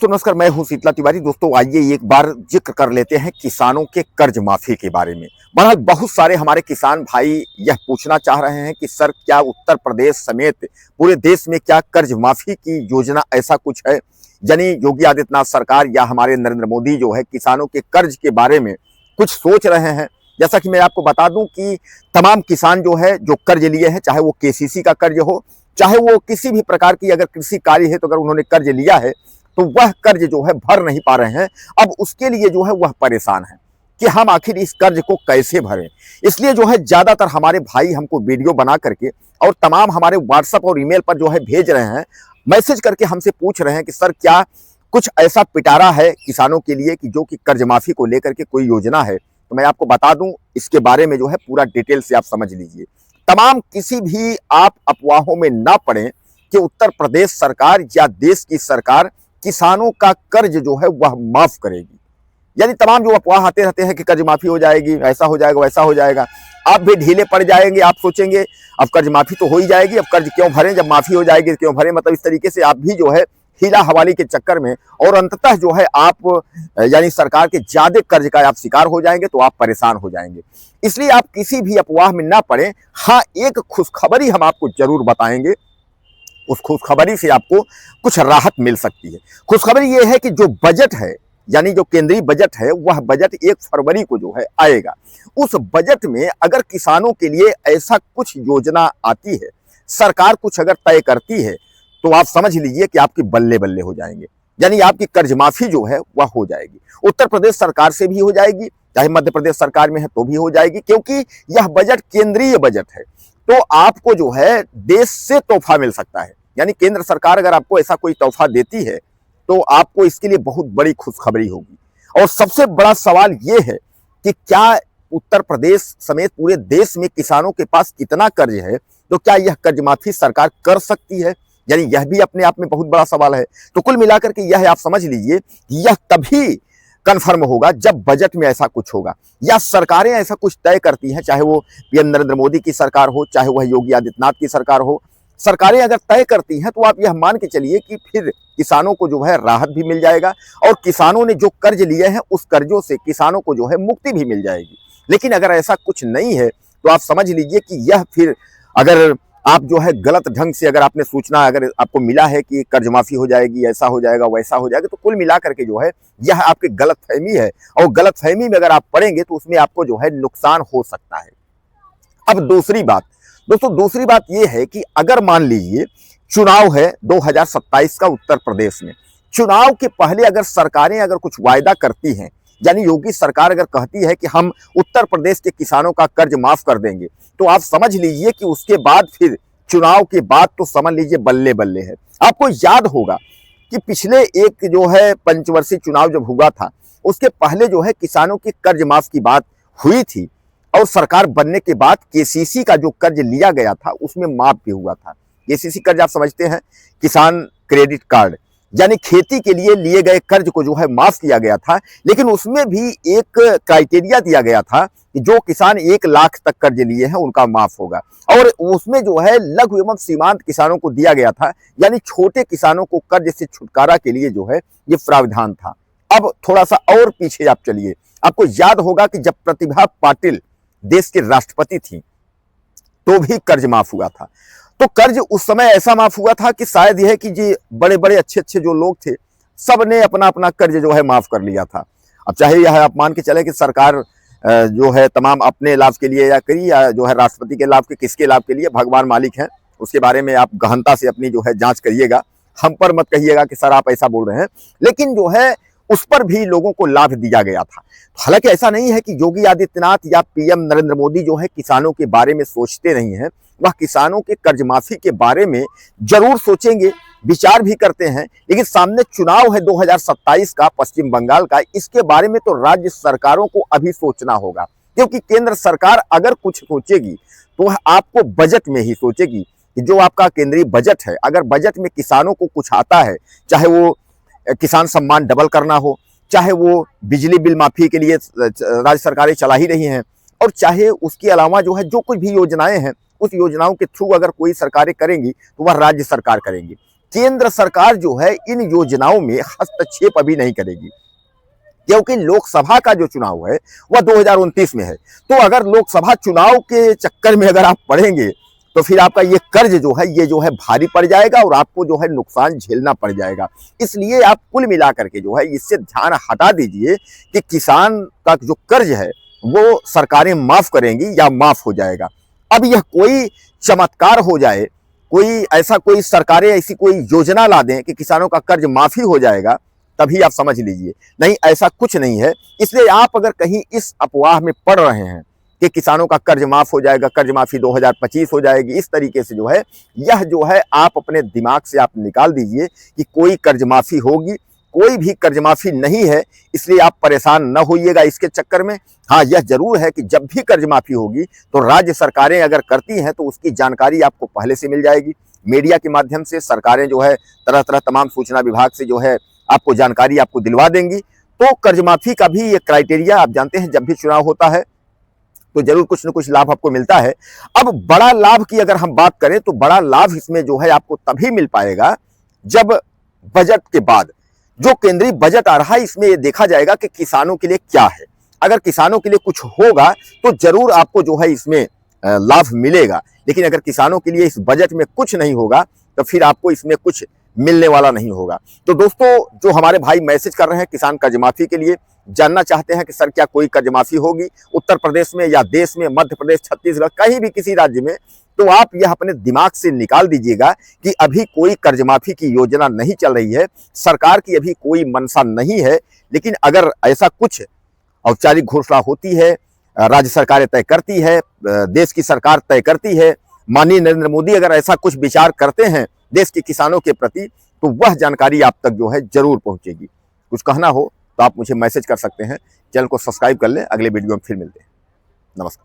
दोस्तों नमस्कार, मैं हूं शीतला तिवारी। दोस्तों आइए एक बार जिक्र कर लेते हैं किसानों के कर्ज माफी के बारे में। बहरहाल बहुत सारे हमारे किसान भाई यह पूछना चाह रहे हैं कि सर क्या उत्तर प्रदेश समेत पूरे देश में क्या कर्ज माफी की योजना ऐसा कुछ है, यानी योगी आदित्यनाथ सरकार या हमारे नरेंद्र मोदी जो है किसानों के कर्ज के बारे में कुछ सोच रहे हैं। जैसा कि मैं आपको बता दूं कि तमाम किसान जो है जो कर्ज लिए हैं, चाहे वो केसीसी का कर्ज हो, चाहे वो किसी भी प्रकार की अगर कृषि कार्य है तो अगर उन्होंने कर्ज लिया है तो वह कर्ज जो है भर नहीं पा रहे हैं। अब उसके लिए जो है वह परेशान है कि हम आखिर इस कर्ज को कैसे भरें। इसलिए जो है ज्यादातर हमारे भाई हमको वीडियो बना करके और तमाम हमारे व्हाट्सएप और ईमेल पर जो है भेज रहे हैं, मैसेज करके हमसे पूछ रहे हैं कि सर क्या कुछ ऐसा पिटारा है किसानों के लिए कि जो कि कर्ज माफी को लेकर के कोई योजना है। तो मैं आपको बता दूं इसके बारे में जो है पूरा डिटेल से आप समझ लीजिए। तमाम किसी भी आप अफवाहों में ना पड़ें कि उत्तर प्रदेश सरकार या देश की सरकार किसानों का कर्ज जो है वह माफ करेगी। यानी तमाम जो अफवाह आते रहते हैं कि कर्ज माफी हो जाएगी, ऐसा हो जाएगा, वैसा हो जाएगा, आप भी ढीले पड़ जाएंगे। आप सोचेंगे अब कर्ज माफी तो हो ही जाएगी, अब कर्ज क्यों भरें, जब माफी हो जाएगी क्यों भरें। मतलब इस तरीके से आप भी जो है हीला हवाली के चक्कर में और अंततः जो है आप यानी सरकार के ज्यादा कर्ज का आप शिकार हो जाएंगे, तो आप परेशान हो जाएंगे। इसलिए आप किसी भी अफवाह में ना पड़े। हाँ, एक खुशखबरी हम आपको जरूर बताएंगे, उस खुशखबरी से आपको कुछ राहत मिल सकती है। खुशखबरी ये है कि जो बजट है, यानी जो केंद्रीय बजट है, वह बजट 1 फरवरी को जो है आएगा। उस बजट में अगर किसानों के लिए ऐसा कुछ योजना आती है, सरकार कुछ अगर तय करती है, तो आप समझ लीजिए कि आपके बल्ले बल्ले हो जाएंगे। यानी आपकी कर्ज माफी जो है वह हो जाएगी। उत्तर प्रदेश सरकार से भी हो जाएगी, चाहे मध्य प्रदेश सरकार में है तो भी हो जाएगी, क्योंकि यह बजट केंद्रीय बजट है। तो आपको जो है देश से तोहफा मिल सकता है। यानी केंद्र सरकार अगर आपको ऐसा कोई तोहफा देती है तो आपको इसके लिए बहुत बड़ी खुशखबरी होगी। और सबसे बड़ा सवाल यह है कि क्या उत्तर प्रदेश समेत पूरे देश में किसानों के पास कितना कर्ज है, तो क्या यह कर्ज माफी सरकार कर सकती है। यानी यह भी अपने आप में बहुत बड़ा सवाल है। तो कुल मिलाकर के यह आप समझ लीजिए यह तभी कन्फर्म होगा जब बजट में ऐसा कुछ होगा या सरकारें ऐसा कुछ तय करती हैं, चाहे वो पीएम नरेंद्र मोदी की सरकार हो, चाहे वह योगी आदित्यनाथ की सरकार हो। सरकारें अगर तय करती हैं तो आप यह मान के चलिए कि फिर किसानों को जो है राहत भी मिल जाएगा और किसानों ने जो कर्ज लिए हैं उस कर्जों से किसानों को जो है मुक्ति भी मिल जाएगी। लेकिन अगर ऐसा कुछ नहीं है तो आप समझ लीजिए कि यह फिर अगर आप जो है गलत ढंग से अगर आपने सूचना अगर आपको मिला है कि कर्ज माफी हो जाएगी, ऐसा हो जाएगा, वैसा हो जाएगा, तो कुल मिला करके जो है यह आपकी गलत फहमी है और गलत फहमी में अगर आप पड़ेंगे तो उसमें आपको जो है नुकसान हो सकता है। अब दूसरी बात दूसरी बात यह है कि अगर मान लीजिए चुनाव है 2027 का उत्तर प्रदेश में, चुनाव के पहले अगर सरकारें अगर कुछ वायदा करती हैं, यानी योगी सरकार अगर कहती है कि हम उत्तर प्रदेश के किसानों का कर्ज माफ कर देंगे, तो आप समझ लीजिए कि उसके बाद फिर चुनाव के बाद तो समझ लीजिए बल्ले बल्ले है। आपको याद होगा कि पिछले एक जो है पंचवर्षीय चुनाव जब हुआ था उसके पहले जो है किसानों के कर्ज माफ की बात हुई थी और सरकार बनने के बाद केसीसी का जो कर्ज लिया गया था उसमें माफ भी हुआ था। केसीसी कर्ज आप समझते हैं, किसान क्रेडिट कार्ड, यानी खेती के लिए लिए गए कर्ज को जो है माफ किया गया था। लेकिन उसमें भी एक क्राइटेरिया दिया गया था कि जो किसान 1 लाख तक कर्ज लिए हैं उनका माफ होगा और उसमें जो है लघु एवं सीमांत किसानों को दिया गया था, यानी छोटे किसानों को कर्ज से छुटकारा के लिए जो है ये प्रावधान था। अब थोड़ा सा और पीछे आप चलिए, आपको याद होगा कि जब प्रतिभा पाटिल देश के राष्ट्रपति थी तो भी कर्ज माफ हुआ था। तो कर्ज उस समय ऐसा माफ हुआ था कि शायद यह है कि जी बड़े बड़े अच्छे अच्छे जो लोग थे सब ने अपना अपना कर्ज जो है माफ कर लिया था। अब चाहे यह आप मान के चले कि सरकार जो है तमाम अपने लाभ के लिए या करी या जो है राष्ट्रपति के लाभ के, किसके लाभ के लिए, भगवान मालिक हैं, उसके बारे में आप गहनता से अपनी जो है जांच करिएगा। हम पर मत कहिएगा कि सर आप ऐसा बोल रहे हैं। लेकिन जो है उस पर भी लोगों को लाभ दिया गया था। हालांकि ऐसा नहीं है कि योगी आदित्यनाथ या पीएम नरेंद्र मोदी जो है किसानों के बारे में सोचते नहीं हैं, वह किसानों के कर्ज माफी के बारे में जरूर सोचेंगे, विचार भी करते हैं। लेकिन सामने चुनाव है 2027 का पश्चिम बंगाल का, इसके बारे में तो राज्य सरकारों को अभी सोचना होगा, क्योंकि केंद्र सरकार अगर कुछ सोचेगी तो वह आपको बजट में ही सोचेगी कि जो आपका केंद्रीय बजट है, अगर बजट में किसानों को कुछ आता है, चाहे वो किसान सम्मान डबल करना हो, चाहे वो बिजली बिल माफी के लिए राज्य सरकारें चला ही रही हैं, और चाहे उसके अलावा जो है जो कुछ भी योजनाएं हैं उस योजनाओं के थ्रू अगर कोई सरकारें करेंगी तो वह राज्य सरकार करेंगी। केंद्र सरकार जो है इन योजनाओं में हस्तक्षेप अभी नहीं करेगी, क्योंकि लोकसभा का जो चुनाव है वह 2029 में है। तो अगर लोकसभा चुनाव के चक्कर में अगर आप पड़ेंगे तो फिर आपका ये कर्ज जो है भारी पड़ जाएगा और आपको जो है नुकसान झेलना पड़ जाएगा। इसलिए आप कुल मिलाकर के जो है इससे ध्यान हटा दीजिए कि किसान का जो कर्ज है वो सरकारें माफ करेंगी या माफ हो जाएगा। अब यह कोई चमत्कार हो जाए, कोई सरकारें ऐसी कोई योजना ला दें कि किसानों का कर्ज माफी हो जाएगा, तभी आप समझ लीजिए। नहीं, ऐसा कुछ नहीं है। इसलिए आप अगर कहीं इस अफवाह में पड़ रहे हैं कि किसानों का कर्ज माफ हो जाएगा, कर्ज माफी 2025 हो जाएगी, इस तरीके से यह जो है आप अपने दिमाग से आप निकाल दीजिए कि कोई कर्ज माफी होगी। कोई भी कर्ज माफी नहीं है, इसलिए आप परेशान न होइएगा इसके चक्कर में। हाँ, यह जरूर है कि जब भी कर्ज माफी होगी तो राज्य सरकारें अगर करती हैं तो उसकी जानकारी आपको पहले से मिल जाएगी। मीडिया के माध्यम से सरकारें तरह तरह तमाम सूचना विभाग से आपको जानकारी आपको दिलवा देंगी। तो कर्ज माफी का भी ये क्राइटेरिया आप जानते हैं, जब भी चुनाव होता है तो जरूर कुछ न कुछ लाभ आपको मिलता है। अब बड़ा लाभ की अगर हम बात करें तो बड़ा लाभ इसमें आपको तभी मिल पाएगा जब बजट के बाद जो केंद्रीय बजट आ रहा है इसमें ये देखा जाएगा कि किसानों के लिए क्या है। अगर किसानों के लिए कुछ होगा तो जरूर आपको इसमें लाभ मिलेगा, लेकिन अगर किसानों के लिए इस बजट में कुछ नहीं होगा तो फिर आपको इसमें कुछ मिलने वाला नहीं होगा। तो दोस्तों, जो हमारे भाई मैसेज कर रहे हैं किसान कर्ज माफी के लिए, जानना चाहते हैं कि सर क्या कोई कर्ज माफी होगी उत्तर प्रदेश में या देश में, मध्य प्रदेश, छत्तीसगढ़, कहीं भी किसी राज्य में, तो आप यह अपने दिमाग से निकाल दीजिएगा कि अभी कोई कर्ज माफी की योजना नहीं चल रही है, सरकार की अभी कोई मंशा नहीं है। लेकिन अगर ऐसा कुछ औपचारिक घोषणा होती है, राज्य सरकारें तय करती है, देश की सरकार तय करती है, माननीय नरेंद्र मोदी अगर ऐसा कुछ विचार करते हैं देश के किसानों के प्रति, तो वह जानकारी आप तक जरूर पहुंचेगी। कुछ कहना हो तो आप मुझे मैसेज कर सकते हैं। चैनल को सब्सक्राइब कर लें। अगले वीडियो में फिर मिलते हैं। नमस्कार।